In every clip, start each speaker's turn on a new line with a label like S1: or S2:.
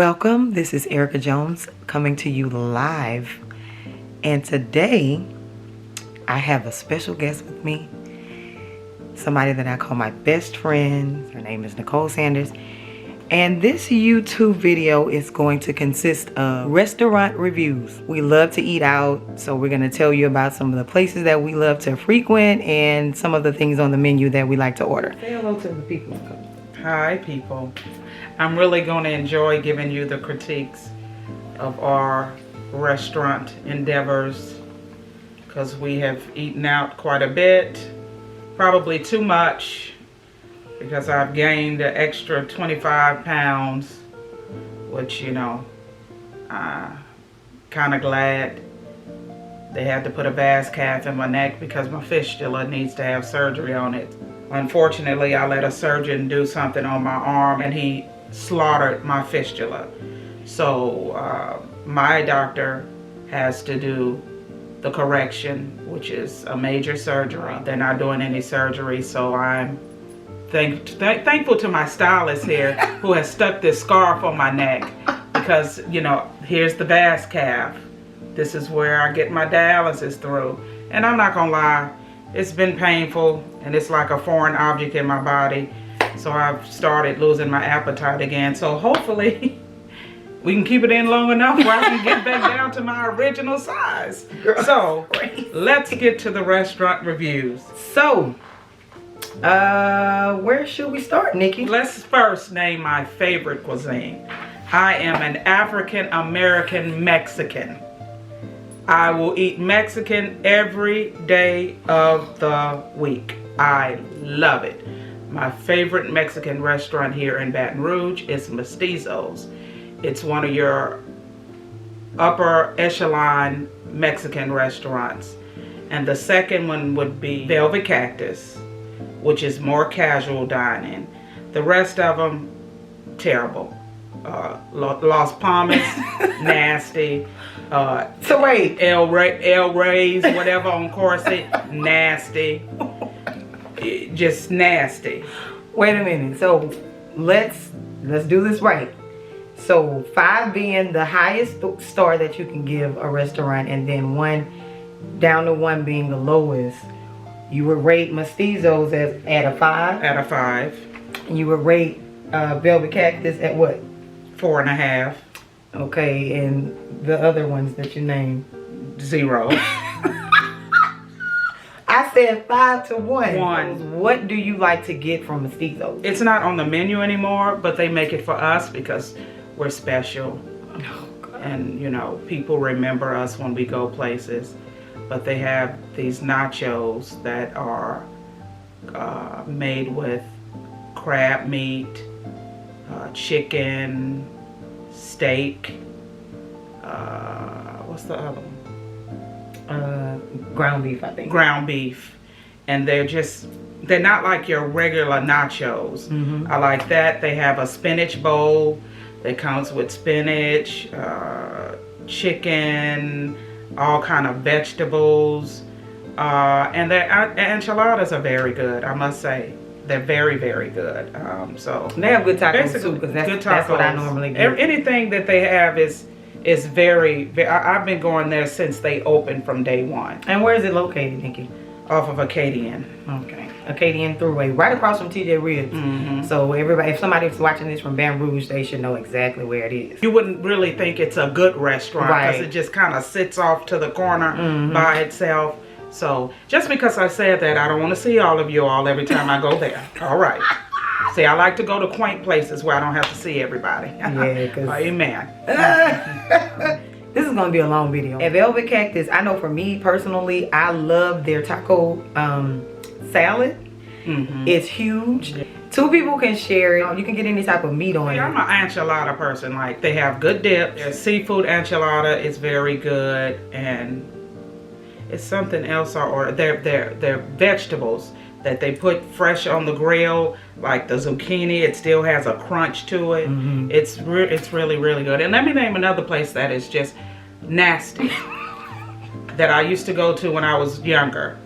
S1: Welcome, this is Erica Jones coming to you live, and today I have a special guest with me, somebody that I call my best friend. Her name is Nicole Sanders, and this YouTube video is going to consist of restaurant reviews. We love to eat out, so we're going to tell you about some of the places that we love to frequent and some of the things on the menu that we like to order. Say hello to the people.
S2: Hi people. I'm really going to enjoy giving you the critiques of our restaurant endeavors because we have eaten out quite a bit, probably too much because I've gained an extra 25 pounds, which, you know, kind of glad they had to put a vas calf in my neck because my fistula needs to have surgery on it. Unfortunately, I let a surgeon do something on my arm and he slaughtered my fistula. So my doctor has to do the correction, which is a major surgery. They're not doing any surgery, so I'm thankful to my stylist here who has stuck this scarf on my neck because, you know, here's the vas calf. This is where I get my dialysis through. And I'm not gonna lie, it's been painful and it's like a foreign object in my body. So I've started losing my appetite again. So hopefully we can keep it in long enough where I can get back down to my original size. So let's get to the restaurant reviews.
S1: So, where should we start, Nikki?
S2: Let's first name my favorite cuisine. I am an African American Mexican. I will eat Mexican every day of the week. I love it. My favorite Mexican restaurant here in Baton Rouge is Mestizos. It's one of your upper echelon Mexican restaurants. And the second one would be Velvet Cactus, which is more casual dining. The rest of them, terrible. Las Palmas, nasty.
S1: So wait.
S2: El Reyes, whatever on Corset, nasty. Just nasty.
S1: Wait a minute. So let's do this right. So 5 being the highest star that you can give a restaurant, and then 1 down to 1 being the lowest. You would rate Mestizos at a 5.
S2: At a 5.
S1: And you would rate Velvet Cactus at what?
S2: 4.5.
S1: Okay, and the other ones that you named?
S2: 0.
S1: I said 5 to 1.
S2: 1.
S1: What do you like to get from Mestizos?
S2: It's not on the menu anymore, but they make it for us because we're special.
S1: Oh, God.
S2: And, you know, people remember us when we go places. But they have these nachos that are made with crab meat, chicken, steak. What's the other one?
S1: Ground beef, I think.
S2: Ground beef. And they're not like your regular nachos.
S1: Mm-hmm.
S2: I like that. They have a spinach bowl that comes with spinach, chicken, all kind of vegetables. And their enchiladas are very good, I must say. They're very, very good. So
S1: they have good tacos too, because that's what I normally get.
S2: Anything that they have is very, I've been going there since they opened from day 1.
S1: And where is it located, Nikki?
S2: Off of Acadian.
S1: Okay. Acadian Thruway, right across from TJ Ribs.
S2: Mm-hmm.
S1: So everybody, if somebody's watching this from Baton Rouge, they should know exactly where it is.
S2: You wouldn't really think it's a good restaurant because
S1: Right.
S2: it just kind of sits off to the corner
S1: Mm-hmm.
S2: by itself. So just because I said that, I don't want to see all of you all every time I go there. All right. See, I like to go to quaint places where I don't have to see everybody.
S1: Yeah, 'cause
S2: Amen.
S1: this is gonna be a long video. At Velvet Cactus, I know for me personally, I love their taco salad.
S2: Mm-hmm.
S1: It's huge. 2 people can share it. You can get any type of meat on it.
S2: I'm an enchilada person. Like, they have good dip. Their seafood enchilada is very good, and it's something else. Or their vegetables that they put fresh on the grill, like the zucchini. It still has a crunch to it.
S1: Mm-hmm.
S2: It's really, really good. And let me name another place that is just nasty that I used to go to when I was younger.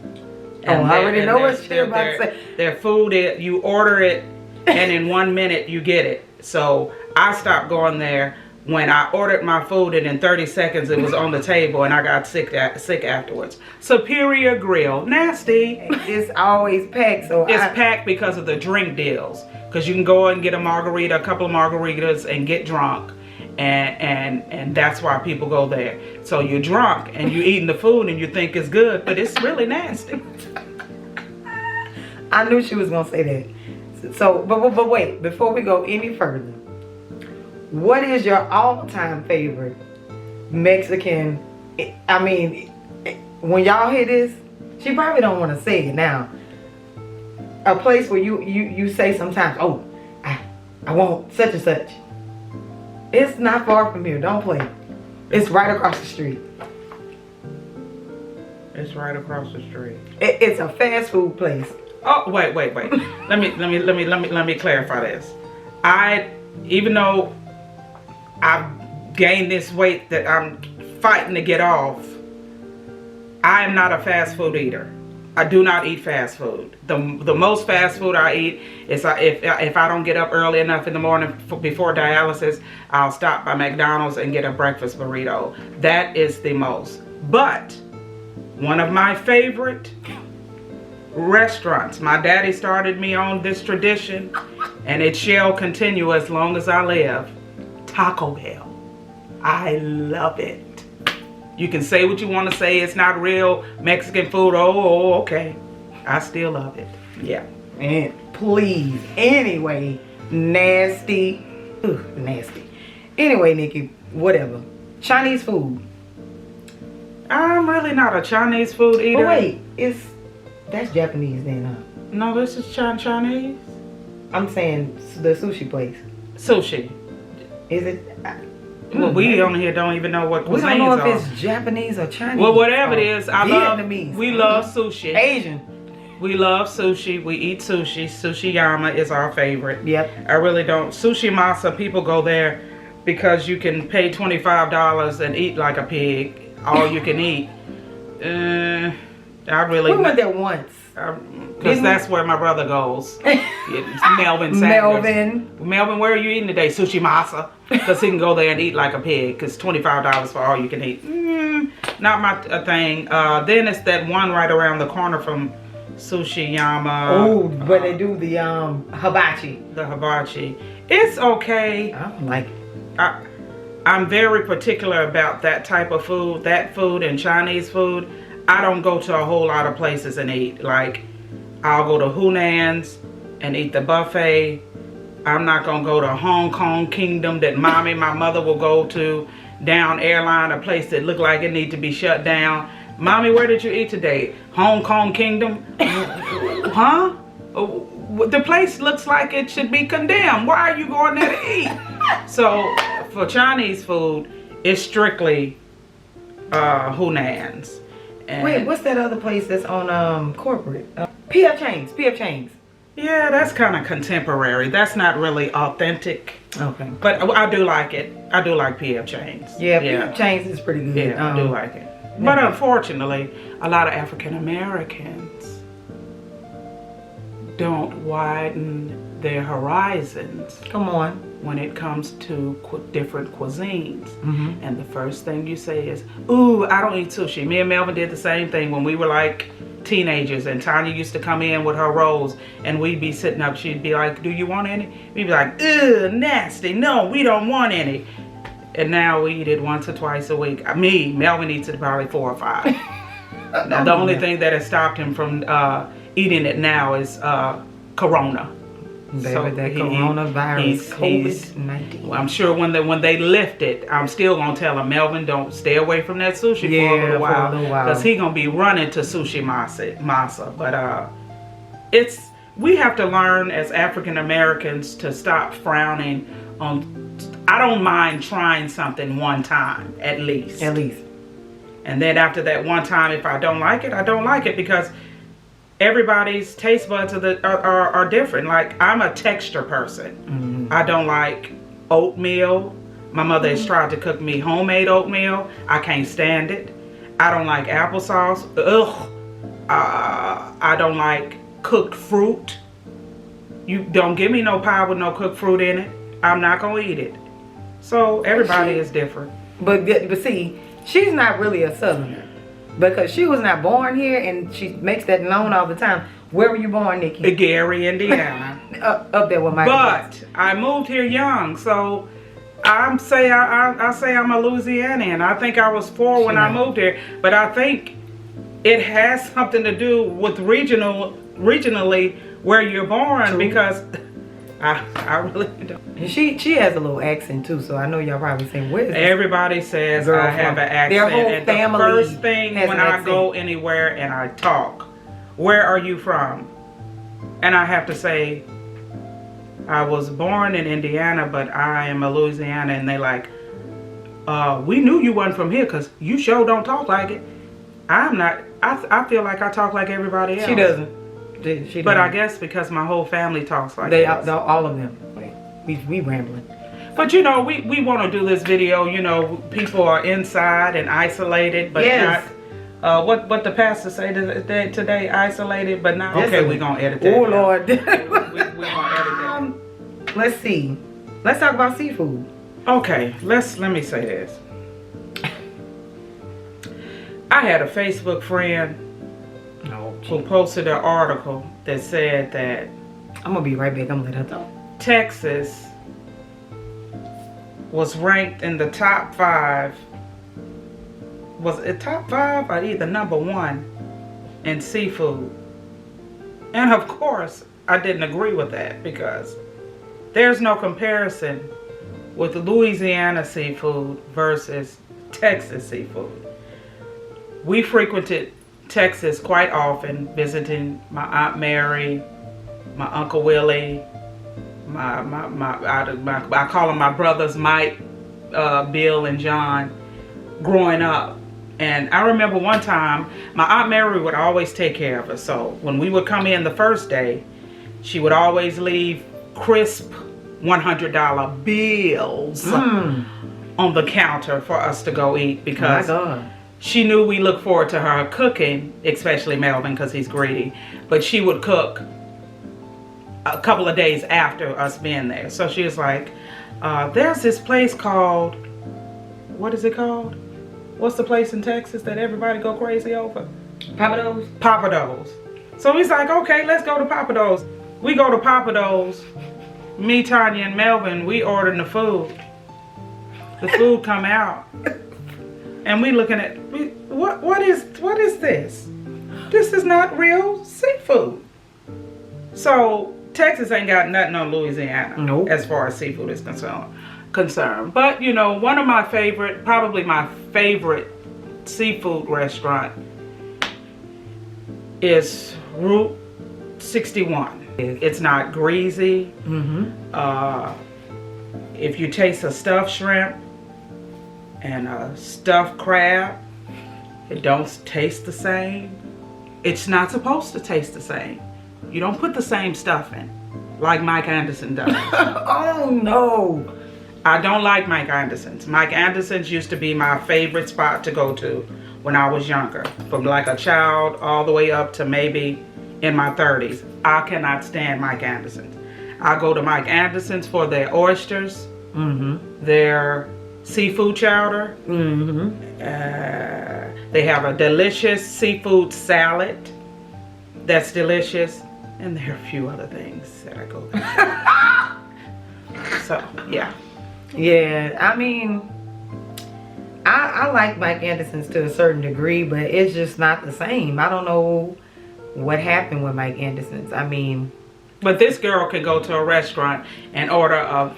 S1: And I already know what you're about to say.
S2: Their food, you order it, and in 1 minute you get it. So I stopped going there when I ordered my food and in 30 seconds it was on the table and I got sick afterwards. Superior Grill, nasty.
S1: It's always packed, so
S2: It's packed because of the drink deals. Because you can go and get a margarita, a couple of margaritas, and get drunk. And that's why people go there. So you're drunk and you're eating the food and you think it's good, but it's really nasty.
S1: I knew she was gonna say that. So, but wait, before we go any further, what is your all-time favorite Mexican? I mean, when y'all hear this, she probably don't want to say it now. A place where you say sometimes, oh, I want such and such. It's not far from here. Don't play. It's right across the street.
S2: It's right across the street.
S1: It's a fast food place.
S2: Oh, wait. let me clarify this. Even though I've gained this weight that I'm fighting to get off, I am not a fast food eater. I do not eat fast food. The most fast food I eat is if I don't get up early enough in the morning before dialysis, I'll stop by McDonald's and get a breakfast burrito. That is the most. But one of my favorite restaurants, my daddy started me on this tradition, and it shall continue as long as I live. Taco Bell. I love it. You can say what you want to say. It's not real Mexican food. Oh, okay. I still love it. Yeah.
S1: And please, anyway, nasty. Ugh, nasty. Anyway, Nikki, whatever. Chinese food.
S2: I'm really not a Chinese food eater.
S1: But wait, that's Japanese then, huh?
S2: No, this is Chinese.
S1: I'm saying the sushi place.
S2: Sushi.
S1: Is it?
S2: Well, we on here don't even know what cuisines are.
S1: We don't know if it's Japanese or Chinese.
S2: Well, whatever it is,
S1: Vietnamese.
S2: We love sushi.
S1: Asian.
S2: We love sushi. We eat sushi. Sushi Yama is our favorite.
S1: Yep.
S2: I really don't. Sushi Masa, people go there because you can pay $25 and eat like a pig. All you can eat. I really.
S1: We went there once.
S2: Because that's where my brother goes. It's Melvin Sanders. Melvin, where are you eating today? Sushi Masa. Because he can go there and eat like a pig. Because $25 for all you can eat. Not my thing. Then it's that one right around the corner from Sushi Yama.
S1: Oh, where they do the hibachi.
S2: The hibachi. It's okay.
S1: I don't like it.
S2: I'm very particular about that type of food. That food and Chinese food. I don't go to a whole lot of places and eat. Like, I'll go to Hunan's and eat the buffet. I'm not going to go to Hong Kong Kingdom that my mother will go to. Down airline, a place that looked like it need to be shut down. Mommy, where did you eat today? Hong Kong Kingdom? Huh? The place looks like it should be condemned. Why are you going there to eat? So, for Chinese food, it's strictly Hunan's. And
S1: wait, what's that other place that's on Corporate? PF Chang's.
S2: Yeah, that's kind of contemporary. That's not really authentic.
S1: Okay.
S2: But I do like it. I do like PF Chang's.
S1: Yeah, PF Chang's is pretty good.
S2: Yeah, I do like it. But unfortunately, a lot of African Americans don't widen their horizons.
S1: Come on.
S2: When it comes to different cuisines.
S1: Mm-hmm.
S2: And the first thing you say is, ooh, I don't eat sushi. Me and Melvin did the same thing when we were like teenagers, and Tanya used to come in with her rolls and we'd be sitting up. She'd be like, do you want any? We'd be like, ugh, nasty. No, we don't want any. And now we eat it once or twice a week. Melvin eats it probably 4 or 5. Now, the only thing that has stopped him from eating it now is Corona.
S1: Baby, so that coronavirus, COVID-19.
S2: Well, I'm sure when they lift it, I'm still gonna tell him, Melvin, don't stay away from that sushi for a little while, because he gonna be running to sushi masa. But we have to learn as African Americans to stop frowning on. I don't mind trying something one time at least. And then after that one time, if I don't like it, I don't like it, because everybody's taste buds are different. Like, I'm a texture person. Mm-hmm. I don't like oatmeal. My mother has tried to cook me homemade oatmeal. I can't stand it. I don't like applesauce. Ugh. I don't like cooked fruit. You don't give me no pie with no cooked fruit in it. I'm not gonna eat it. So everybody is different.
S1: But see, she's not really a Southerner because she was not born here, and she makes that known all the time. Where were you born, Nikki?
S2: Gary, Indiana.
S1: Up there with my.
S2: But I moved here young, so I say I'm a Louisianian. I think I was 4 when I moved here, but I think it has something to do with regionally where you're born. True. Because I really don't.
S1: And she has a little accent too, so I know y'all probably saying, where is
S2: everybody says I have an accent.
S1: Their whole
S2: and
S1: family.
S2: The first thing when I go anywhere and I talk, where are you from? And I have to say, I was born in Indiana, but I am a Louisiana. And they like, we knew you wasn't from here because you sure don't talk like it. I'm not. I feel like I talk like everybody else.
S1: She doesn't.
S2: But I guess because my whole family talks like
S1: this. All of them. We rambling.
S2: But you know, we want to do this video. You know, people are inside and isolated, but not. What the pastor say today? Isolated, but not. Okay, we're gonna edit that.
S1: Oh Lord.
S2: we're gonna edit that.
S1: Let's see. Let's talk about seafood.
S2: Okay, let me say this. I had a Facebook friend who posted an article that said that
S1: I'm gonna be right back. I'm gonna let her talk.
S2: Texas was ranked in the top 5. Was it top 5 or either number 1 in seafood? And of course, I didn't agree with that because there's no comparison with Louisiana seafood versus Texas seafood. We frequented Texas quite often, visiting my Aunt Mary, my Uncle Willie, I call them my brothers Mike, Bill, and John, growing up. And I remember one time, my Aunt Mary would always take care of us. So when we would come in the first day, she would always leave crisp $100 bills on the counter for us to go eat because she knew we looked forward to her cooking, especially Melvin because he's greedy. But she would cook a couple of days after us being there. So she was like, there's this place called, what is it called? What's the place in Texas that everybody go crazy over?
S1: Papados?
S2: Papados. So he's like, okay, let's go to Papados. We go to Papados. Me, Tanya, and Melvin, we ordering the food. The food come out. And we looking at, what is this? This is not real seafood. So Texas ain't got nothing on Louisiana.
S1: Nope.
S2: As far as seafood is concerned. But you know, one of my favorite, probably my favorite seafood restaurant is Route 61. It's not greasy. If you taste a stuffed shrimp and a stuffed crab, it don't taste the same. It's not supposed to taste the same. You don't put the same stuff in like Mike Anderson does.
S1: Oh no.
S2: I don't like Mike Anderson's. Mike Anderson's used to be my favorite spot to go to when I was younger. From like a child all the way up to maybe in my 30s. I cannot stand Mike Anderson's. I go to Mike Anderson's for their oysters, their seafood chowder. They have a delicious seafood salad that's delicious. And there are a few other things that I go to. So, yeah.
S1: Yeah, I mean, I like Mike Anderson's to a certain degree, but it's just not the same. I don't know what happened with Mike Anderson's. I mean,
S2: but this girl can go to a restaurant and order a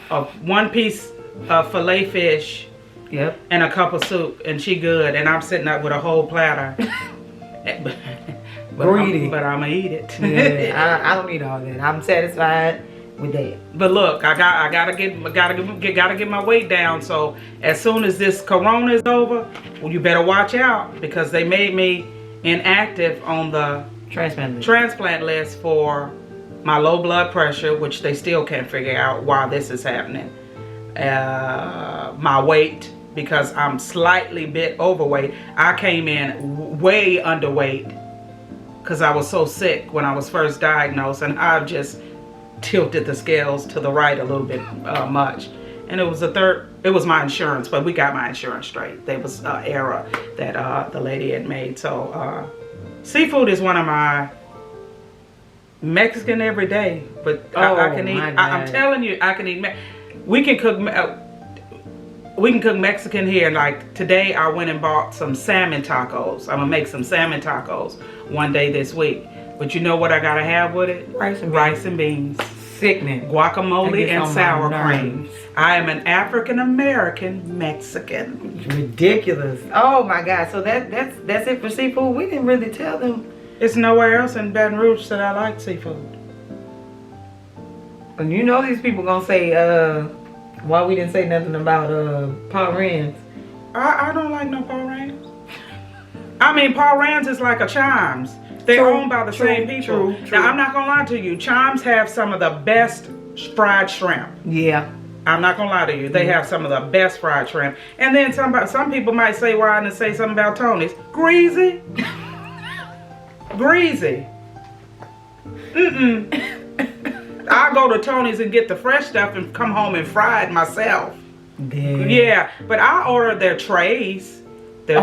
S2: one-piece filet fish, and a cup of soup, and she good, and I'm sitting up with a whole platter.
S1: Greedy.
S2: But I'm gonna eat it.
S1: Yeah, I don't need all that. I'm satisfied with that.
S2: But look, I gotta get my weight down. So as soon as this corona is over, well, you better watch out because they made me inactive on the transplant list for my low blood pressure, which they still can't figure out why this is happening. My weight, because I'm slightly bit overweight. I came in way underweight because I was so sick when I was first diagnosed, and I've just tilted the scales to the right a little bit much. And it was my insurance, but we got my insurance straight. There was an error that the lady had made. So seafood is one of my Mexican every day, but I can eat. I'm telling you, I can eat. We can cook Mexican here. Like today, I went and bought some salmon tacos. I'm gonna make some salmon tacos one day this week. But you know what I gotta have with it? Rice and beans.
S1: Sickening.
S2: Guacamole and sour cream. I am an African American Mexican.
S1: Ridiculous. Oh my God. So that's it for seafood. We didn't really tell them.
S2: It's nowhere else in Baton Rouge that I like seafood.
S1: And you know these people gonna say, why we didn't say nothing about Paul Rand's.
S2: I don't like no Paul Rand's. I mean, Paul Rand's is like a Chimes. They're owned by the same people.
S1: True.
S2: Now, I'm not gonna lie to you. Chimes have some of the best fried shrimp.
S1: Yeah.
S2: I'm not gonna lie to you. They have some of the best fried shrimp. And then some people might say, why didn't say something about Tony's? Greasy. Greasy. I'll go to Tony's and get the fresh stuff and come home and fry it myself.
S1: Damn.
S2: Yeah, but I order their trays. Their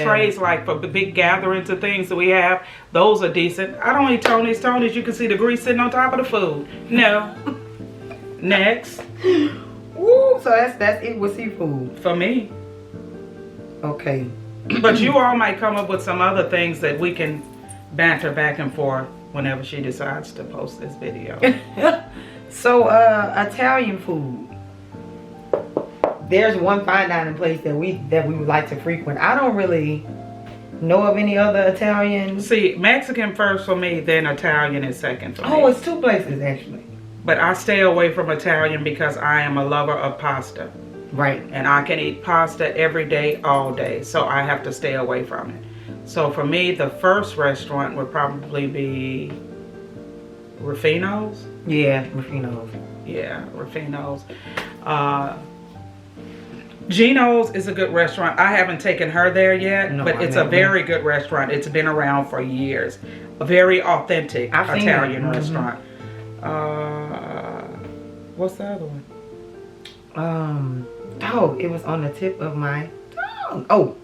S2: trays like for big gatherings and things that we have. Those are decent. I don't eat Tony's. Tony's, you can see the grease sitting on top of the food. No. Next.
S1: Ooh, so that's it with seafood.
S2: For me.
S1: Okay.
S2: But you all might come up with some other things that we can banter back and forth whenever she decides to post this video.
S1: So, Italian food. There's one fine dining place that we would like to frequent. I don't really know of any other Italian.
S2: See, Mexican first for me, then Italian is second for me.
S1: Oh, it's two places actually.
S2: But I stay away from Italian because I am a lover of pasta.
S1: Right.
S2: And I can eat pasta every day, all day. So I have to stay away from it. So for me, the first restaurant would probably be Rufino's.
S1: Yeah, Rufino's.
S2: Yeah, Rufino's. Gino's is a good restaurant. I haven't taken her there yet, but it's a very good restaurant. It's been around for years. A very authentic Italian restaurant. What's the other one?
S1: Oh, it was on the tip of my tongue. Oh,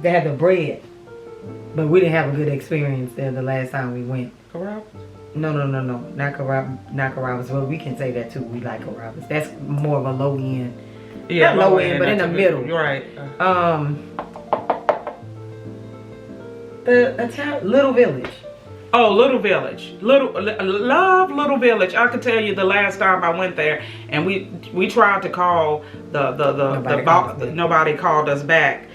S1: they had the bread, but we didn't have a good experience there the last time we went.
S2: Carrabba's?
S1: No, not Carrabba's. Well, we can say that too. We like Carrabba's. That's more of a low end.
S2: Yeah,
S1: not low end, but in the middle.
S2: You're right.
S1: The Little Village.
S2: Oh, Little Village. Love Little Village. I can tell you the last time I went there, and we tried to call nobody called us back.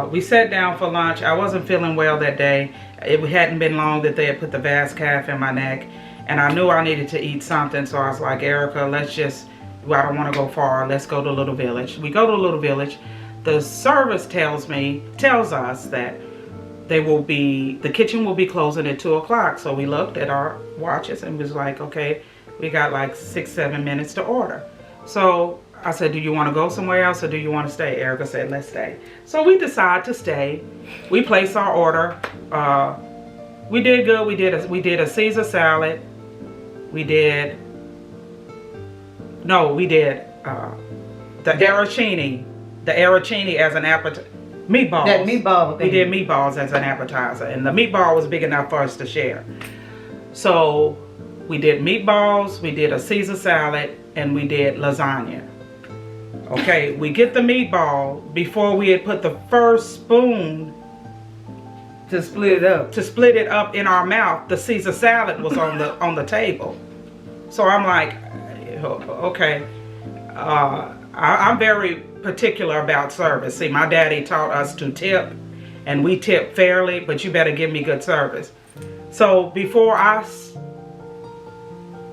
S2: We sat down for lunch. I wasn't feeling well that day. It hadn't been long that they had put the Vaz calf in my neck, and I knew I needed to eat something. So I was like, Erica, I don't want to go far. Let's go to Little Village. We go to Little Village. The service tells us that the kitchen will be closing at 2 o'clock. So we looked at our watches and was like, okay, we got like 6-7 minutes to order. So I said, do you want to go somewhere else or do you want to stay? Erica said, let's stay. So we decided to stay. We placed our order. We did good. We did a Caesar salad. We did the arancini. The arancini as an appetizer. Meatballs.
S1: That meatball thing.
S2: We did meatballs as an appetizer. And the meatball was big enough for us to share. So we did meatballs. We did a Caesar salad. And we did lasagna. Okay, we get the meatball before we had put the first spoon
S1: to split it up
S2: in our mouth. The Caesar salad was on the table. So I'm like, okay. I'm very particular about service. See, my daddy taught us to tip, and we tip fairly, but you better give me good service. So before I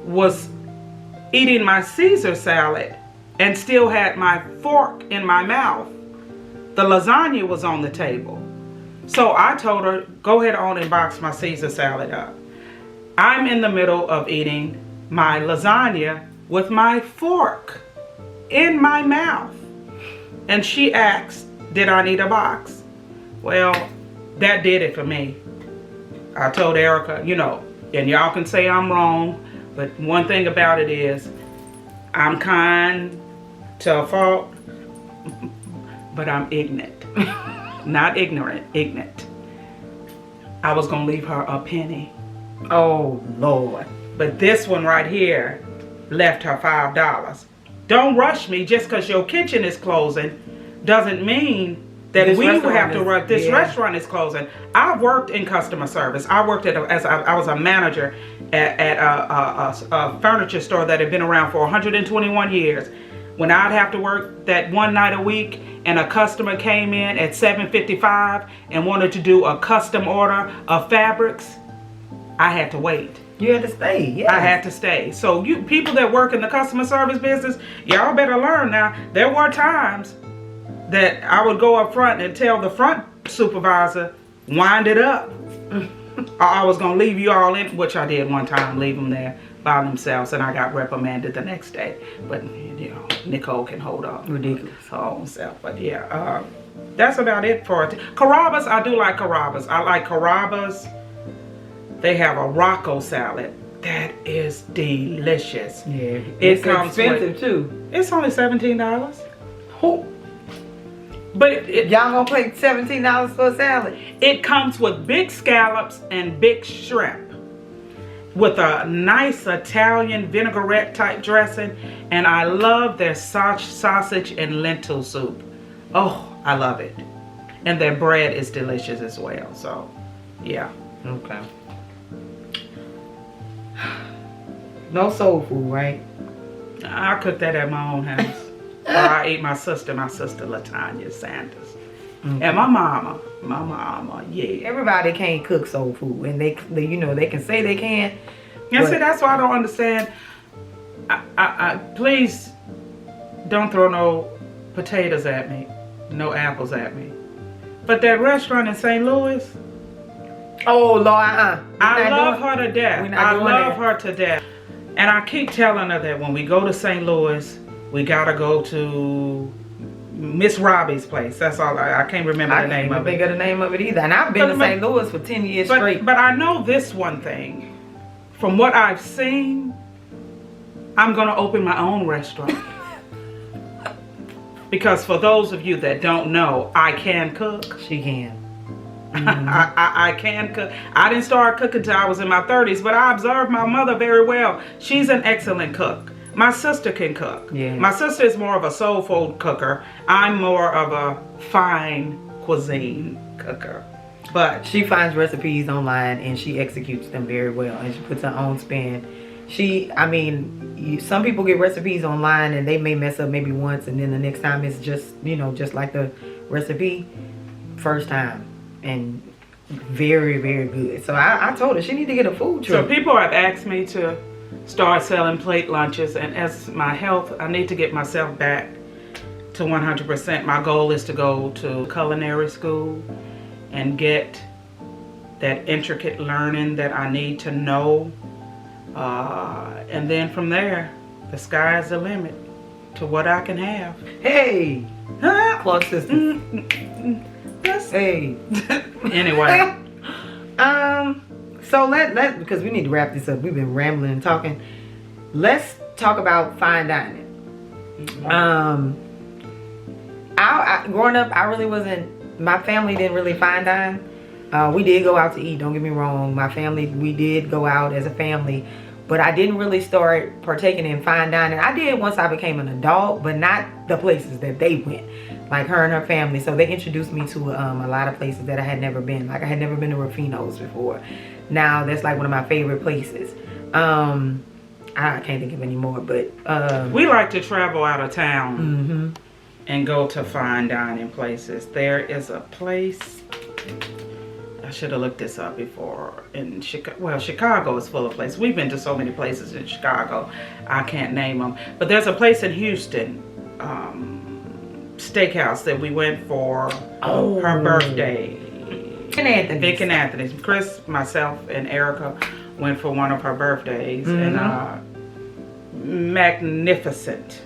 S2: was eating my Caesar salad and still had my fork in my mouth, the lasagna was on the table. So I told her, go ahead on and box my Caesar salad up. I'm in the middle of eating my lasagna with my fork in my mouth. And she asked, did I need a box? Well, that did it for me. I told Erica, and y'all can say I'm wrong, but one thing about it is, I'm kind to a fault, but I'm ignorant. Not ignorant, ignorant. I was gonna leave her a penny.
S1: Oh, Lord.
S2: But this one right here left her $5. Don't rush me just because your kitchen is closing doesn't mean that
S1: This
S2: we will
S1: restaurant
S2: have to
S1: is-
S2: rush. This
S1: yeah.
S2: restaurant is closing. I worked in customer service. I worked I was a manager at a furniture store that had been around for 121 years. When I'd have to work that one night a week and a customer came in at 7:55 and wanted to do a custom order of fabrics, I had to wait.
S1: You had to stay, yeah.
S2: I had to stay. So you people that work in the customer service business, y'all better learn now. There were times that I would go up front and tell the front supervisor, wind it up. Or I was going to leave you all in, which I did one time, leave them there by themselves, and I got reprimanded the next day. But, you know, Nicole can hold up.
S1: Ridiculous.
S2: Her own self. But yeah, that's about it for it. Carrabba's, I do like Carrabba's. I like Carrabba's. They have a Rocco salad. That is delicious.
S1: Yeah.
S2: It
S1: It's
S2: comes
S1: expensive, too.
S2: It's only $17.
S1: Who?
S2: But
S1: Y'all gonna pay $17 for a salad?
S2: it comes with big scallops and big shrimp with a nice Italian vinaigrette type dressing, and I love their sausage and lentil soup. Oh, I love it. And their bread is delicious as well. So, yeah.
S1: Okay. No soul food, right?
S2: I cook that at my own house. Or I eat my sister Latanya Sanders.
S1: Okay.
S2: And my mama, yeah.
S1: Everybody can't cook soul food, and they you know, they can say they can.
S2: And
S1: but-
S2: see, that's why I don't understand. I please don't throw no potatoes at me, no apples at me. But that restaurant in St. Louis,
S1: Oh Lord,
S2: I love her to death.
S1: We're not
S2: I
S1: doing
S2: love
S1: that.
S2: her to death. And I keep telling her that when we go to St. Louis, we gotta go to Miss Robbie's place. That's all. I can't remember
S1: I
S2: the name
S1: can't
S2: of
S1: think
S2: it.
S1: of the name of it either. And I've been to St. Louis for 10 years straight.
S2: But I know this one thing. From what I've seen, I'm gonna open my own restaurant. Because for those of you that don't know, I can cook.
S1: She can.
S2: I can cook. I didn't start cooking till I was in my 30s, but I observed my mother very well. She's an excellent cook. My sister can cook.
S1: Yeah.
S2: My sister is more of a soul food cooker. I'm more of a fine cuisine cooker. But
S1: She finds recipes online and she executes them very well, and she puts her own spin. Some people get recipes online and they may mess up maybe once, and then the next time it's just, you know, just like the recipe first time, and very, very good. So I told her she need to get a food
S2: so
S1: truck.
S2: people have asked me to start selling plate lunches, and as my health, I need to get myself back to 100%. My goal is to go to culinary school and get that intricate learning that I need to know. And then from there, the sky is the limit to what I can have.
S1: Hey,
S2: Huh?
S1: Clark sisters.
S2: That's-
S1: Hey.
S2: Anyway,
S1: So let because we need to wrap this up. We've been rambling and talking. Let's talk about fine dining. I growing up, I really wasn't. My family didn't really fine dine. We did go out to eat. Don't get me wrong. My family, we did go out as a family, but I didn't really start partaking in fine dining. I did once I became an adult, but not the places that they went, like her and her family. So they introduced me to a lot of places that I had never been. Like I had never been to Rufino's before. Now that's like one of my favorite places. I can't think of any more, but
S2: we like to travel out of town
S1: mhm.
S2: and go to fine dining places. There is a place, I should have looked this up before, in Chicago. Well, Chicago is full of places. We've been to so many places in Chicago, I can't name them. But there's a place in Houston, steakhouse, that we went for her birthday. Vic and Anthony's. Chris, myself, and Erica went for one of her birthdays, and magnificent.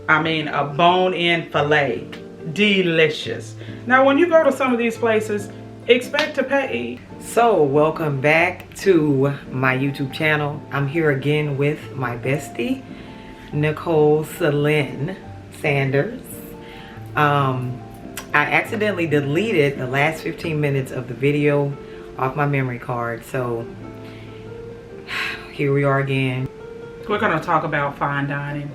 S2: I mean, a bone-in filet, delicious. Now, when you go to some of these places, expect to pay.
S1: So welcome back to my YouTube channel. I'm here again with my bestie. Nicole Sylynn Sanders. I accidentally deleted the last 15 minutes of the video off my memory card, so here we are again.
S2: We're going to talk about fine dining.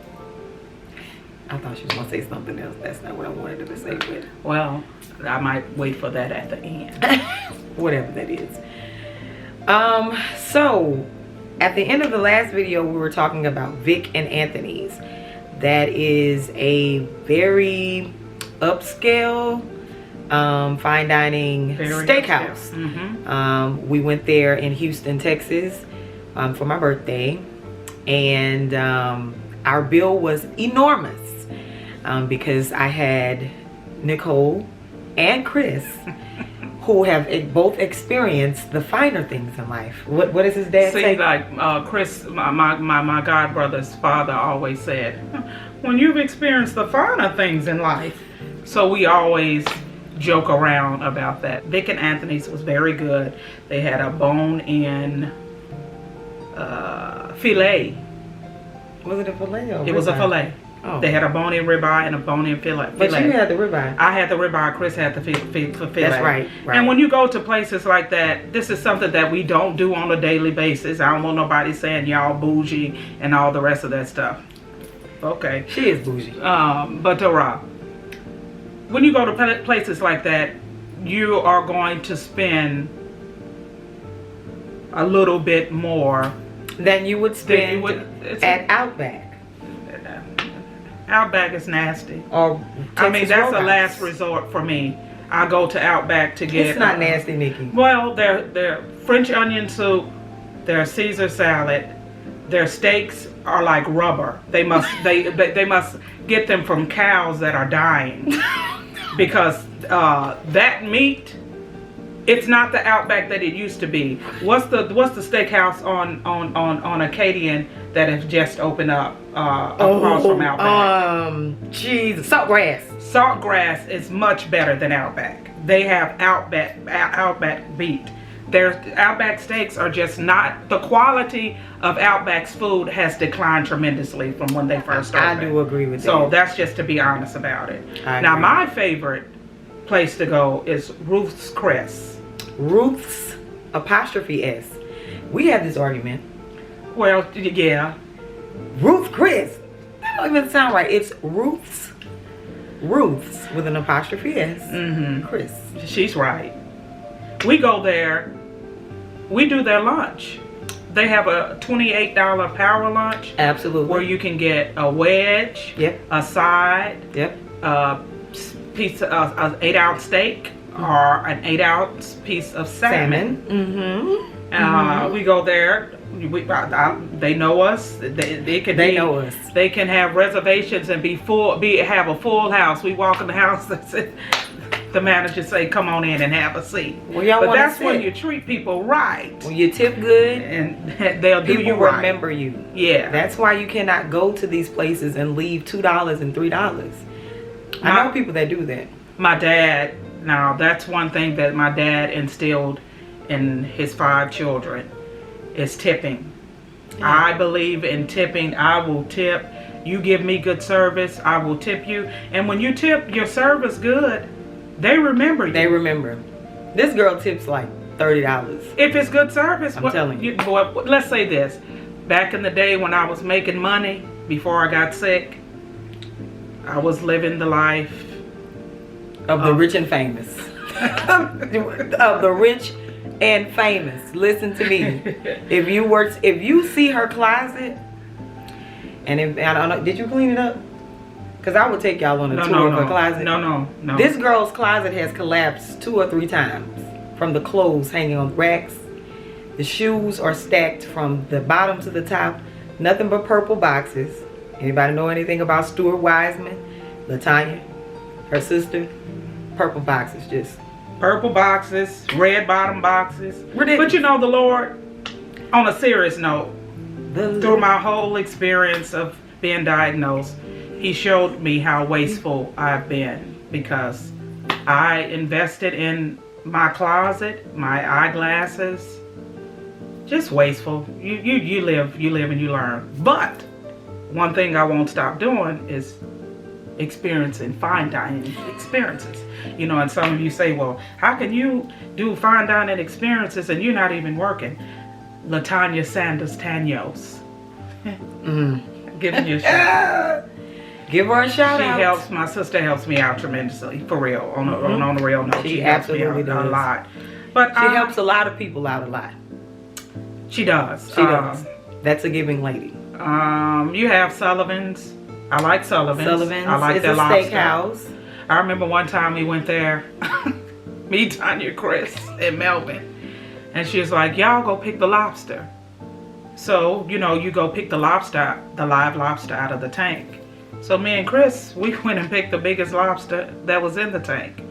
S1: I thought she was going to say something else. That's not what I wanted her to say, but
S2: Well, I might wait for that at the end.
S1: whatever that is. So at the end of the last video, we were talking about Vic and Anthony's. That is a very upscale fine dining
S2: Very
S1: steakhouse.
S2: Mm-hmm.
S1: We went there in Houston, Texas for my birthday, and our bill was enormous because I had Nicole and Chris who have both experienced the finer things in life. What does his dad say?
S2: See, like Chris, my god brother's father always said, when you've experienced the finer things in life. So we always joke around about that. Vic and Anthony's was very good. They had a bone-in filet.
S1: Was it a filet or
S2: It was a
S1: ribeye?
S2: filet.
S1: Oh.
S2: They had a bone-in ribeye and a bone-in filet.
S1: But you had the ribeye.
S2: I had the ribeye. Chris had the filet.
S1: That's right.
S2: And when you go to places like that, this is something that we don't do on a daily basis. I don't want nobody saying y'all bougie and all the rest of that stuff. Okay.
S1: She is bougie.
S2: But when you go to places like that, you are going to spend a little bit more
S1: Than you would spend
S2: than you would
S1: at Outback.
S2: Outback is nasty.
S1: Or
S2: I mean,
S1: Texas
S2: that's a
S1: Roadhouse.
S2: last resort for me. I go to Outback to get.
S1: It's not nasty, Nikki.
S2: Well, their French onion soup, their Caesar salad, their steaks are like rubber. They must they must get them from cows that are dying, because that meat, it's not the Outback that it used to be. What's the steakhouse on Acadian that has just opened up across from Outback?
S1: Jesus, Saltgrass.
S2: Saltgrass is much better than Outback. They have Outback beat. Their Outback steaks are just not, the quality of Outback's food has declined tremendously from when they first opened.
S1: I do agree with that.
S2: So that's just to be honest about it. Now my favorite place to go is Ruth's Chris.
S1: Ruth's apostrophe S. We had this argument.
S2: Well, yeah.
S1: Ruth Chris. That don't even sound right. It's Ruth's. Ruth's with an apostrophe S.
S2: Mm-hmm.
S1: Chris.
S2: She's right. We go there. We do their lunch. They have a $28 power lunch.
S1: Absolutely.
S2: Where you can get a wedge,
S1: Yep.
S2: a side,
S1: Yep.
S2: a piece of an 8-ounce steak, or an 8-ounce piece of salmon.
S1: Mm-hmm.
S2: We go there. They know us. They
S1: know us.
S2: They can have reservations and have a full house. We walk in the house. The manager say, "Come on in and have a seat."
S1: Well, y'all
S2: but
S1: wanna
S2: that's
S1: sit.
S2: when you treat people right,
S1: When you tip good,
S2: and they'll do
S1: people
S2: you right.
S1: remember you.
S2: Yeah.
S1: That's why you cannot go to these places and leave $2 and $3. I know people that do that.
S2: My dad. Now that's one thing that my dad instilled in his 5 children is tipping.
S1: Yeah.
S2: I believe in tipping. I will tip. You give me good service, I will tip you. And when you tip your service good, they remember you.
S1: They remember. This girl tips like $30.
S2: If it's good service,
S1: I'm telling you.
S2: Let's say this. Back in the day when I was making money, before I got sick, I was living the life
S1: Of the rich and famous. Of the rich and famous. Listen to me. If you see her closet, and I don't know, did you clean it up? Because I would take y'all on a tour of her closet.
S2: No.
S1: This girl's closet has collapsed 2 or 3 times. From the clothes hanging on racks. The shoes are stacked from the bottom to the top. Nothing but purple boxes. Anybody know anything about Stuart Wiseman? LaTanya, her sister? Purple boxes, just.
S2: Purple boxes, red bottom boxes.
S1: Ridiculous.
S2: But you know the Lord, on a serious note, through my whole experience of being diagnosed, He showed me how wasteful I've been, because I invested in my closet, my eyeglasses. Just wasteful. You live and you learn. But one thing I won't stop doing is experiencing fine dining experiences. You know, and some of you say, well, how can you do fine dining experiences and you're not even working? LaTanya Sanders Tanyos. Giving you a shout out.
S1: Give her a shout out.
S2: My sister helps me out tremendously, for real. On the real note, she helps me out a lot. But
S1: she helps a lot of people out a lot.
S2: She does.
S1: She does. That's a giving lady.
S2: You have Sullivan's. I like Sullivan's. I like their lobster.
S1: Steakhouse.
S2: I remember one time we went there, me, Tanya, Chris, and Melvin, and she was like, y'all go pick the lobster. So, you know, you go pick the lobster, the live lobster out of the tank. So me and Chris, we went and picked the biggest lobster that was in the tank.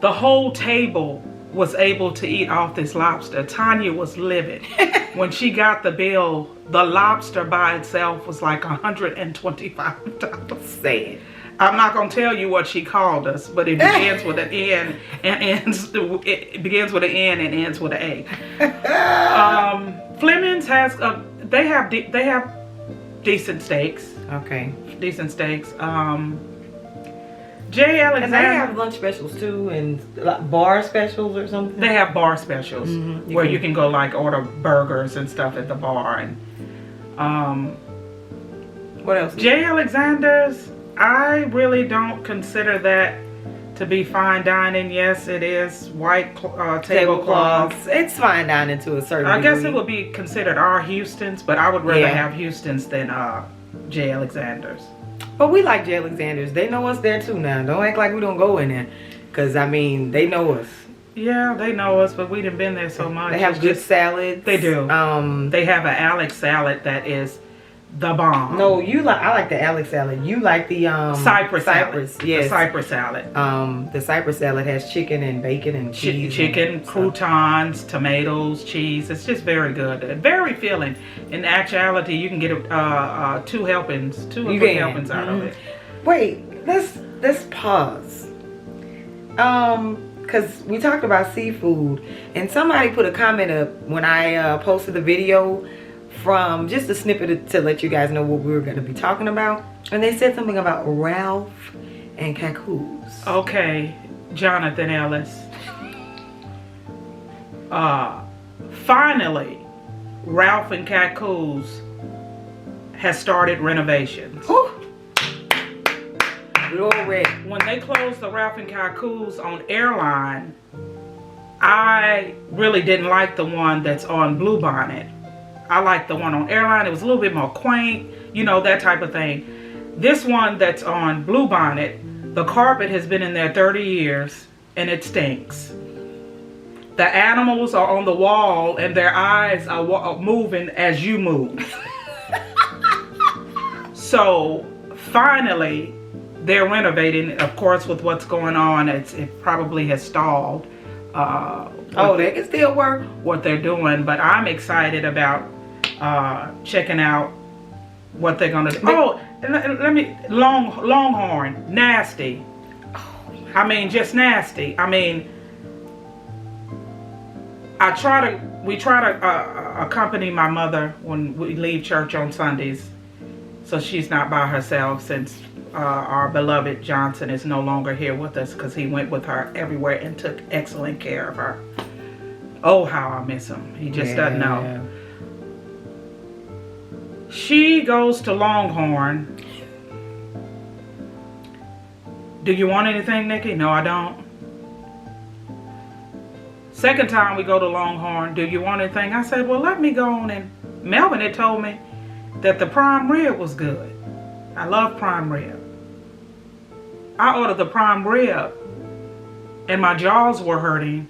S2: The whole table was able to eat off this lobster. Tanya was livid. When she got the bill, the lobster by itself was like $125.
S1: Say it.
S2: I'm not gonna tell you what she called us, but it begins with an N and it begins with an N and ends with an A. Fleming's has they have decent steaks.
S1: Okay.
S2: Decent steaks. J. Alexander.
S1: And they have lunch specials too, and bar specials or something.
S2: They have bar specials where you can go like order burgers and stuff at the bar. And
S1: what else?
S2: J. Alexander's. I really don't consider that to be fine dining. Yes, it is white tablecloths.
S1: It's fine dining to a certain
S2: I guess
S1: degree.
S2: it would be considered our Houston's, but I would rather have Houston's than J. Alexander's.
S1: But we like J. Alexander's. They know us there too now. Don't act like we don't go in there. Because, I mean, they know us. Yeah,
S2: they know us, but we done been there so much.
S1: They have good salads.
S2: They do. They have an Alex salad that is the bomb.
S1: No, I like the Alex salad. You like the
S2: Cypress salad.
S1: Yes.
S2: The Cypress salad.
S1: The Cypress salad has chicken and bacon and cheese.
S2: Chicken, croutons, tomatoes, cheese. It's just very good. Very filling. In actuality, you can get two or three helpings out of it.
S1: Wait, let's pause. Because we talked about seafood, and somebody put a comment up when I posted the video from just a snippet to let you guys know what we were going to be talking about, and they said something about Ralph and Cacoo's.
S2: Okay, Jonathan Ellis. Finally, Ralph and Cacoo's has started renovations.
S1: Glory.
S2: When they closed the Ralph and Cacoo's on Airline, I really didn't like the one that's on Bluebonnet. I like the one on Airline. It was a little bit more quaint, you know, that type of thing. This one that's on Bluebonnet, the carpet has been in there 30 years and it stinks. The animals are on the wall and their eyes are moving as you move. So finally, they're renovating. Of course, with what's going on, it probably has stalled.
S1: They can still work.
S2: What they're doing, but I'm excited about checking out what they're gonna do. Let me Longhorn, nasty. I mean, just nasty. I mean, we try to accompany my mother when we leave church on Sundays, so she's not by herself, since our beloved Johnson is no longer here with us, because he went with her everywhere and took excellent care of her. Oh, how I miss him. He just doesn't know. She goes to Longhorn. Do you want anything, Nikki? No, I don't. Second time we go to Longhorn, do you want anything? I said, well, let me go on. And Melvin had told me that the prime rib was good. I love prime rib. I ordered the prime rib and my jaws were hurting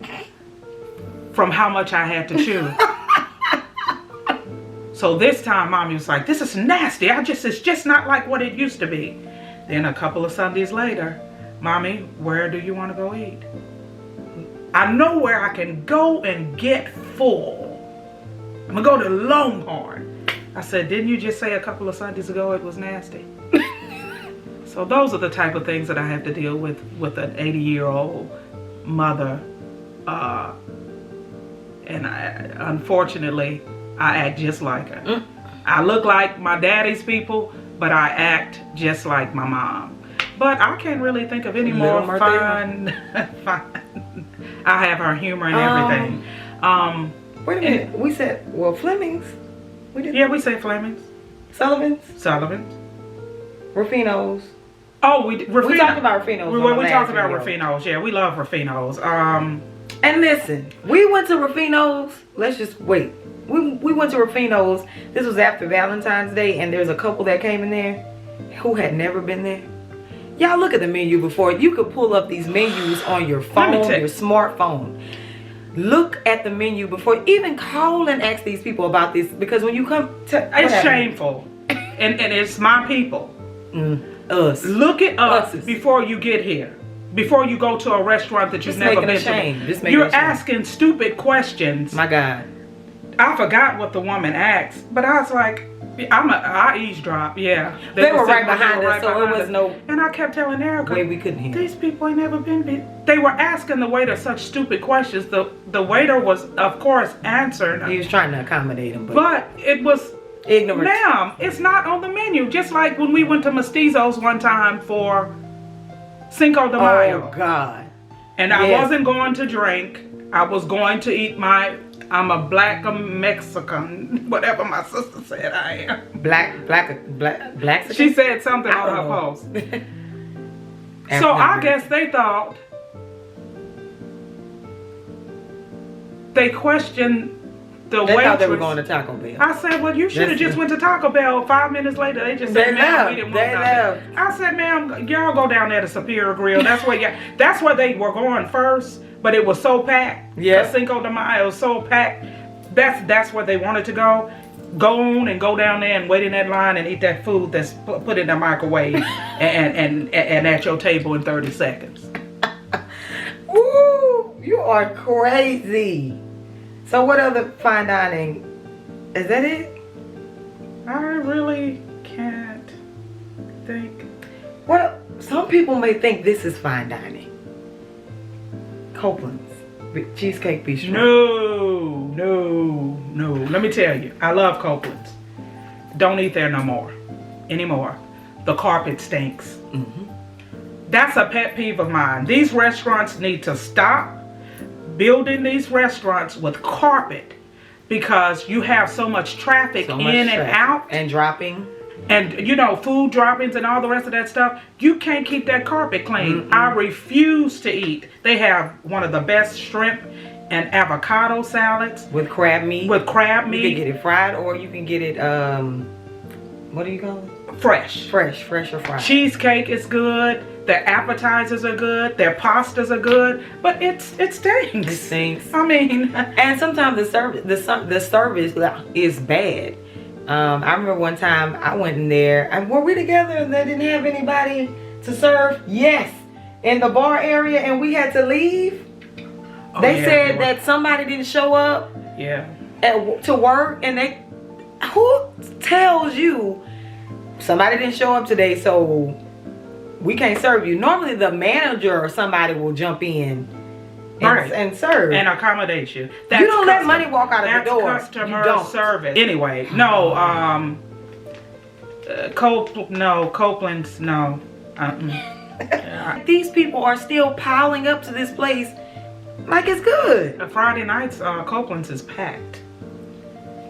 S2: from how much I had to chew. So this time Mommy was like, this is nasty. It's just not like what it used to be. Then a couple of Sundays later, Mommy, where do you want to go eat? I know where I can go and get full. I'm gonna go to Longhorn. I said, didn't you just say a couple of Sundays ago it was nasty? So those are the type of things that I have to deal with an 80-year-old mother. And unfortunately, I act just like her. I look like my daddy's people, but I act just like my mom. But I can't really think of any more fun. I have her humor and everything.
S1: Wait a minute. We said, well, Fleming's.
S2: Yeah, we say Fleming's.
S1: Sullivan's. Rufino's.
S2: Oh, we
S1: talked about Rufino's.
S2: We talked about Rufino's. Yeah, we love Rufino's.
S1: And listen, we went to Rufino's. Let's just wait. We went to Rufino's. This was after Valentine's Day, and there's a couple that came in there who had never been there. Y'all look at the menu before. You could pull up these menus on your phone, your smartphone. Look at the menu before. Even call and ask these people about this, because when you come to,
S2: it's shameful, and it's my people.
S1: Us.
S2: Look at us before you get here. Before you go to a restaurant that you've never been to. You're asking stupid questions.
S1: My God.
S2: I forgot what the woman asked, but I was like, I eavesdrop, yeah.
S1: They were right behind us, so it was no...
S2: And I kept telling Erica,
S1: way we couldn't hear.
S2: These people ain't never been... They were asking the waiter such stupid questions. The waiter was, of course, answering.
S1: He was trying to accommodate him,
S2: but it was...
S1: ignorant.
S2: Ma'am, it's not on the menu. Just like when we went to Mestizo's one time for Cinco de Mayo.
S1: Oh, God.
S2: And I wasn't going to drink. I was going to eat I'm a black Mexican, whatever my sister said I am.
S1: Black.
S2: She said something on her post. So I guess they thought, they questioned the waitress.
S1: They thought they were going to Taco Bell.
S2: I said, well, you should have just went to Taco Bell. 5 minutes later, they just said, ma'am, we didn't want nothing. I said, ma'am, y'all go down there to Superior Grill. That's where they were going first. But it was so packed. Yeah. Cinco de Mayo was so packed. That's where they wanted to go. Go on and go down there and wait in that line and eat that food that's put in the microwave and at your table in 30 seconds.
S1: Woo! You are crazy. So what other fine dining? Is that it?
S2: I really can't think.
S1: Well, some people may think this is fine dining. Copeland's Cheesecake Bistro.
S2: No. Let me tell you, I love Copeland's. Don't eat there no more. Anymore. The carpet stinks. That's a pet peeve of mine. These restaurants need to stop building these restaurants with carpet, because you have so much traffic and out.
S1: And dropping.
S2: And, food droppings and all the rest of that stuff. You can't keep that carpet clean. I refuse to eat. They have one of the best shrimp and avocado salads.
S1: With crab meat.
S2: You
S1: can get it fried, or you can get it, what do you call it?
S2: Fresh.
S1: Fresh or fried.
S2: Cheesecake is good. Their appetizers are good. Their pastas are good. But it stinks.
S1: It stinks.
S2: I mean.
S1: And sometimes the service is bad. I remember one time I went in there, and were we together and they didn't have anybody to serve? Yes, in the bar area, and we had to leave. They said that somebody didn't show up to work, and who tells you somebody didn't show up today, so we can't serve you? Normally the manager or somebody will jump in and serve
S2: and accommodate you.
S1: You don't let money walk out of the door.
S2: That's customer service. Anyway, no. Copeland's, no.
S1: These people are still piling up to this place like it's good.
S2: Friday nights, Copeland's is packed.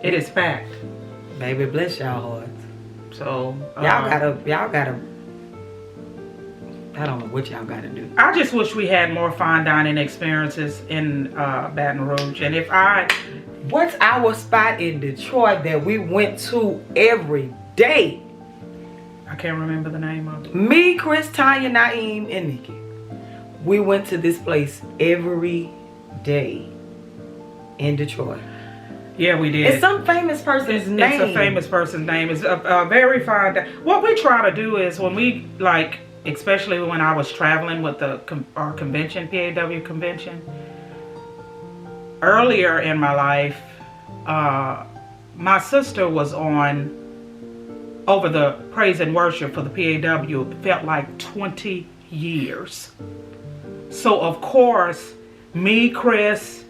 S2: It is packed.
S1: Baby, bless y'all hearts.
S2: So
S1: y'all gotta. I don't know what y'all gotta do.
S2: I just wish we had more fine dining experiences in Baton Rouge. And
S1: what's our spot in Detroit that we went to every day?
S2: I can't remember the name of it.
S1: Me, Chris, Tanya, Naeem, and Nikki. We went to this place every day in Detroit.
S2: Yeah, we did.
S1: It's some famous person's name.
S2: It's a famous person's name. It's a very fine. What we try to do is when we especially when I was traveling with our convention, PAW convention. Earlier in my life, my sister was over the praise and worship for the PAW. It felt like 20 years. So of course, me, Chris,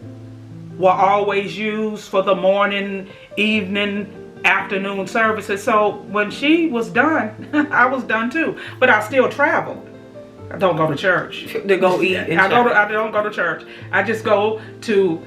S2: were always used for the morning, evening, afternoon services. So when she was done, I was done too. But I still traveled. I don't go to church
S1: To go eat. And
S2: I don't go to church. I just go to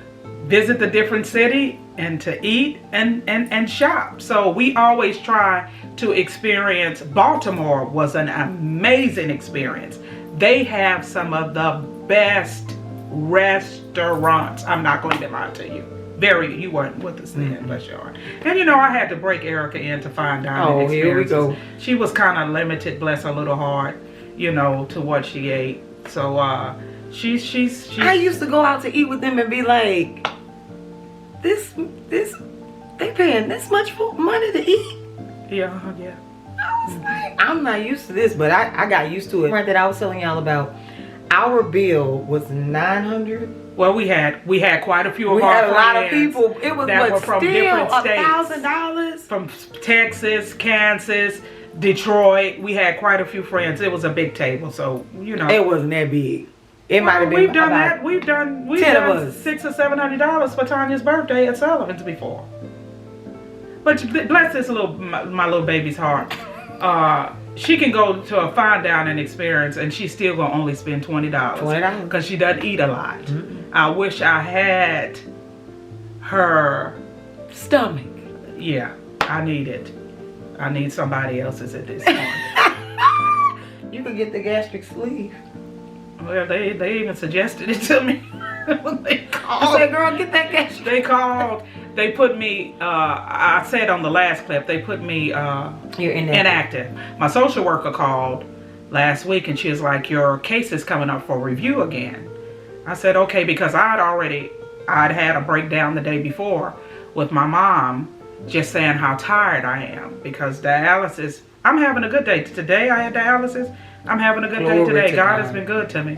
S2: visit the different city and to eat and shop. So we always try to experience. Baltimore was an amazing experience. They have some of the best restaurants. I'm not going to lie to you. You weren't with us then, bless your heart. And you know, I had to break Erica in to find dining experiences.
S1: Here we go.
S2: She was kind of limited, bless her little heart, you know, to what she ate. So she's
S1: I used to go out to eat with them and be like, this they paying this much money to eat.
S2: Yeah.
S1: I was like, I'm not used to this, but I got used to it. Right, that I was telling y'all about. Our bill was $900.
S2: Well, we had quite a few of
S1: we
S2: our
S1: had a lot of
S2: friends
S1: people. It was
S2: that were from different states.
S1: $1,000
S2: From Texas, Kansas, Detroit. We had quite a few friends. It was a big table, so you know.
S1: It wasn't that big. It might have been.
S2: We've done that. We've done $600 or $700 for Tanya's birthday at Sullivan's before. But bless this my little baby's heart. She can go to a fine dining experience and she's still gonna only spend $20 because she doesn't eat a lot. Mm-hmm. I wish I had her
S1: stomach.
S2: Yeah, I need it. I need somebody else's at this point.
S1: You could get the gastric sleeve.
S2: Well, they even suggested it to me. They called.
S1: I said, girl, get that gastric.
S2: They called. They put me, I said on the last clip, they put me
S1: You're
S2: inactive. My social worker called last week and she was like, your case is coming up for review again. I said, okay, because I'd had a breakdown the day before with my mom, just saying how tired I am because dialysis, I'm having a good day. Today I had dialysis. I'm having a good day today. God has been good to me.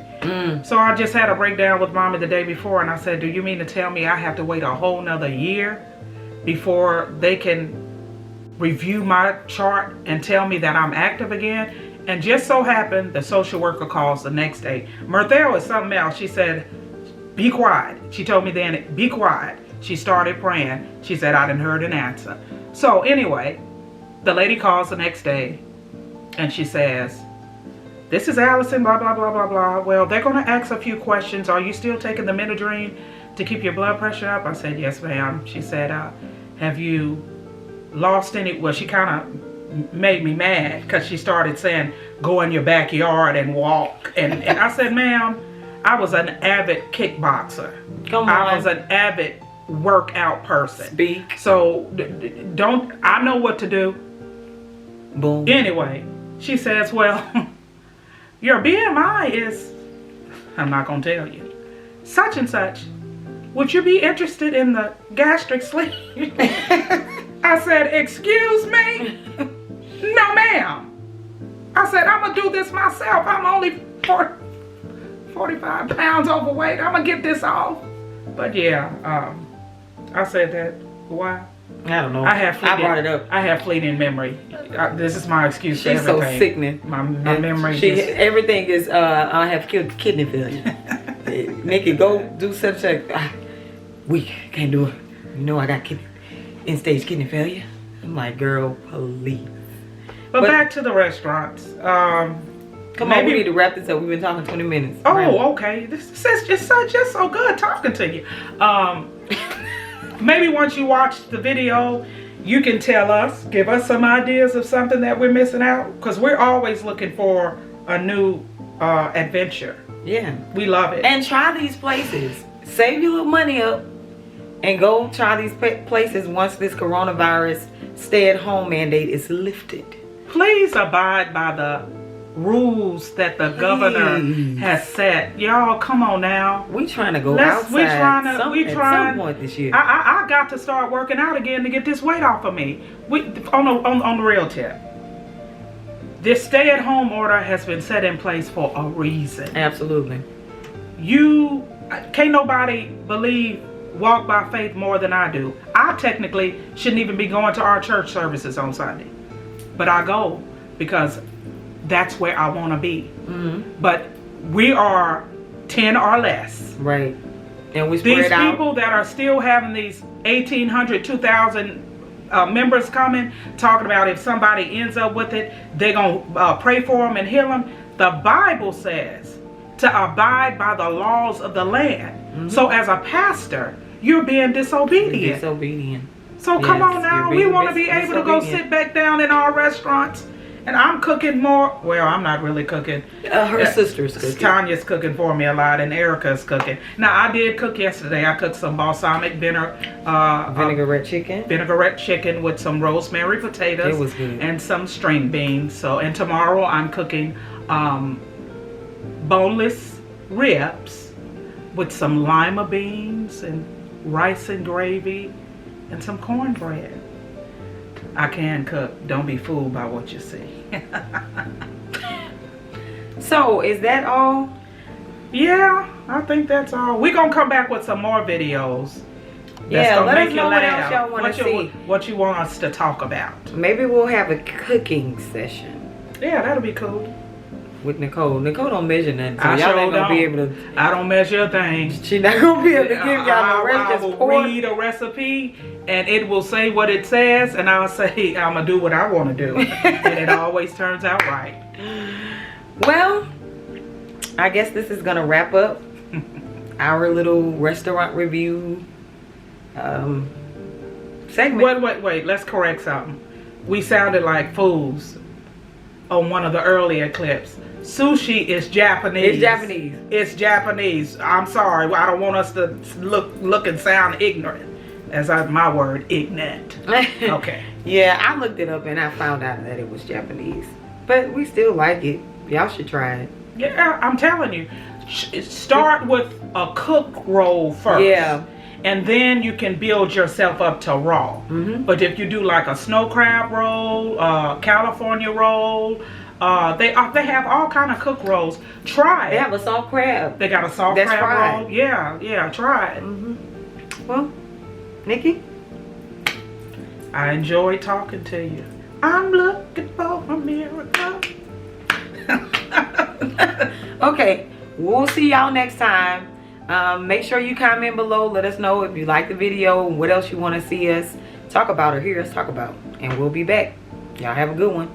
S2: So I just had a breakdown with mommy the day before and I said, do you mean to tell me I have to wait a whole nother year before they can review my chart and tell me that I'm active again? And just so happened, the social worker calls the next day. Myrthel is something else. She said, be quiet. She told me then, be quiet. She started praying. She said, I didn't heard an answer. So anyway, the lady calls the next day and she says, this is Allison, blah, blah, blah, blah, blah. Well, they're going to ask a few questions. Are you still taking the Minidrine to keep your blood pressure up? I said, yes, ma'am. She said, have you lost any? Well, she kind of made me mad because she started saying, go in your backyard and walk. And I said, ma'am, I was an avid kickboxer.
S1: Come on.
S2: I was an avid workout person.
S1: Speak.
S2: So I know what to do.
S1: Boom.
S2: Anyway, she says, well, your BMI is, I'm not going to tell you, such and such. Would you be interested in the gastric sleeve? I said, excuse me? No, ma'am. I said, I'm going to do this myself. I'm only 45 pounds overweight. I'm going to get this off. But yeah, I said that. Why?
S1: I don't know.
S2: I
S1: brought it up.
S2: I have fleeting memory. This is my excuse for everything.
S1: She's so sickening.
S2: My memory.
S1: Everything is. I have kidney failure. Nikki, go do such a. We can't do it. You know I got end-stage kidney failure. I'm like, girl, please.
S2: But back to the restaurants.
S1: Come on, we need to wrap this up. We've been talking 20 minutes.
S2: Oh, right. Okay. This is just so good talking to you. Maybe once you watch the video, you can tell us, give us some ideas of something that we're missing out. Because we're always looking for a new adventure.
S1: Yeah.
S2: We love it.
S1: And try these places. Save your little money up and go try these places once this coronavirus stay-at-home mandate is lifted.
S2: Please abide by the rules that the governor has set. Y'all, come on now.
S1: We trying to go outside at some point this year.
S2: I got to start working out again to get this weight off of me. On the real tip, this stay-at-home order has been set in place for a reason.
S1: Absolutely.
S2: Can't nobody walk by faith more than I do. I technically shouldn't even be going to our church services on Sunday, but I go because that's where I want to be. Mm-hmm. But we are 10 or less.
S1: Right. And we spread out.
S2: These people that are still having these 1,800, 2,000 members coming, talking about if somebody ends up with it, they're going to pray for them and heal them. The Bible says to abide by the laws of the land. So as a pastor, you're being disobedient.
S1: You're disobedient.
S2: So come on now, we want to be able to go sit back down in our restaurants. And I'm cooking more. Well, I'm not really cooking.
S1: Her sister's cooking.
S2: Tanya's cooking for me a lot, and Erica's cooking. Now, I did cook yesterday. I cooked some balsamic
S1: vinaigrette chicken.
S2: Vinaigrette chicken with some rosemary potatoes.
S1: It was good.
S2: And some string beans. So, and tomorrow I'm cooking boneless ribs with some lima beans and rice and gravy and some cornbread. I can cook. Don't be fooled by what you see.
S1: So, is that all?
S2: Yeah, I think that's all. We're going to come back with some more videos.
S1: Yeah, let us know what else y'all want to see.
S2: What you want us to talk about.
S1: Maybe we'll have a cooking session.
S2: Yeah, that'll be cool.
S1: With Nicole. Nicole don't measure nothing, so y'all ain't going to be able to...
S2: I don't measure a thing.
S1: She's not going to be able to give y'all no recipe.
S2: I will read a recipe, and it will say what it says, and I'll say, I'm going to do what I want to do. And it always turns out right.
S1: Well, I guess this is going to wrap up our little restaurant review segment.
S2: Wait. Let's correct something. We sounded like fools on one of the earlier clips. Sushi is Japanese.
S1: It's Japanese.
S2: It's Japanese. I'm sorry. I don't want us to look and sound ignorant. As my word, ignorant. Okay.
S1: Yeah, I looked it up and I found out that it was Japanese. But we still like it. Y'all should try it.
S2: Yeah, I'm telling you. Start with a cook roll first.
S1: Yeah.
S2: And then you can build yourself up to raw. But if you do like a snow crab roll, California roll, they have all kind of cook rolls. Try it.
S1: They have a salt crab.
S2: They got a salt
S1: That's
S2: crab
S1: fried.
S2: roll. Yeah, try it.
S1: Well, Nikki,
S2: I enjoyed talking to you. I'm looking for a miracle.
S1: Okay, we'll see y'all next time. Make sure you comment below. Let us know if you like the video, what else you want to see us talk about or hear us talk about. And we'll be back. Y'all have a good one.